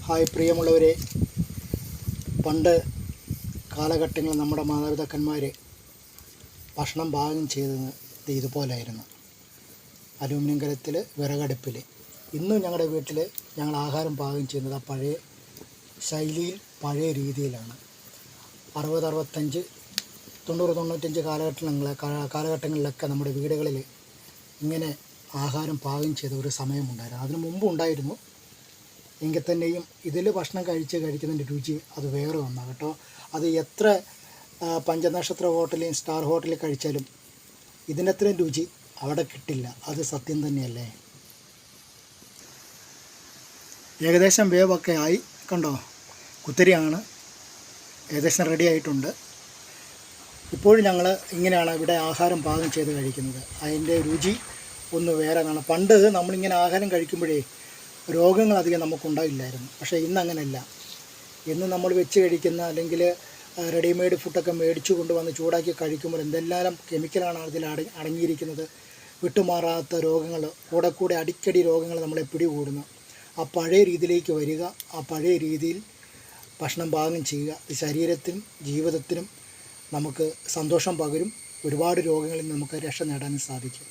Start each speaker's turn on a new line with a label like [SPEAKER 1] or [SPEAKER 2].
[SPEAKER 1] Hi പ്രിയമുള്ളവരെ, പണ്ട് കാലഘട്ടങ്ങളിൽ നമ്മുടെ മാതാപിതാക്കന്മാർ ഭക്ഷണം പാകം ചെയ്തത് ഇതുപോലായിരുന്നു. അലൂമിനിയം കലത്തിൽ, വിറകടുപ്പിൽ. ഇന്നും ഞങ്ങളുടെ വീട്ടിൽ ഞങ്ങൾ ആഹാരം പാകം ചെയ്യുന്നത് ആ പഴയ ശൈലിയിൽ, പഴയ രീതിയിലാണ്. 60, 65, 90, 95 കാലഘട്ടങ്ങളിലൊക്കെ നമ്മുടെ വീടുകളിൽ ഇങ്ങനെ ആഹാരം പാകം ചെയ്ത ഒരു സമയമുണ്ടായിരുന്നു. അതിനു മുമ്പും ഉണ്ടായിരുന്നു. എങ്കിൽ തന്നെയും ഇതിൽ ഭക്ഷണം കഴിക്കുന്നതിൻ്റെ രുചി അത് വേറെ ഒന്നാണ് കേട്ടോ. അത് എത്ര പഞ്ചനക്ഷത്ര ഹോട്ടലിൽ, സ്റ്റാർ ഹോട്ടലിൽ കഴിച്ചാലും ഇതിനത്രയും രുചി അവിടെ കിട്ടില്ല. അത് സത്യം തന്നെയല്ലേ. ഏകദേശം വേവൊക്കെ ആയി കണ്ടോ. കുത്തരിയാണ് ഏകദേശം റെഡി ആയിട്ടുണ്ട്. ഇപ്പോഴും ഞങ്ങൾ ഇങ്ങനെയാണ് ഇവിടെ ആഹാരം പാകം ചെയ്ത് കഴിക്കുന്നത്. അതിൻ്റെ രുചി ഒന്ന് വേറെ കാണാം. പണ്ട് നമ്മളിങ്ങനെ ആഹാരം കഴിക്കുമ്പോഴേ രോഗങ്ങളധികം നമുക്കുണ്ടായില്ലായിരുന്നു. പക്ഷേ ഇന്നങ്ങനെയല്ല. ഇന്ന് നമ്മൾ വെച്ച് കഴിക്കുന്ന അല്ലെങ്കിൽ റെഡിമെയ്ഡ് ഫുഡൊക്കെ മേടിച്ചു കൊണ്ടുവന്ന് ചൂടാക്കി കഴിക്കുമ്പോൾ എന്തെല്ലാം കെമിക്കലാണ് അതിൽ അടങ്ങിയിരിക്കുന്നത്. വിട്ടുമാറാത്ത രോഗങ്ങൾ, കൂടെ അടിക്കടി രോഗങ്ങൾ നമ്മളെ പിടികൂടുന്നു. ആ പഴയ രീതിയിലേക്ക് വരിക, ആ പഴയ രീതിയിൽ ഭക്ഷണം പാകം ചെയ്യുക. ശരീരത്തിനും ജീവിതത്തിനും നമുക്ക് സന്തോഷം പകരും. ഒരുപാട് രോഗങ്ങളിൽ നമുക്ക് രക്ഷ നേടാനും സാധിക്കും.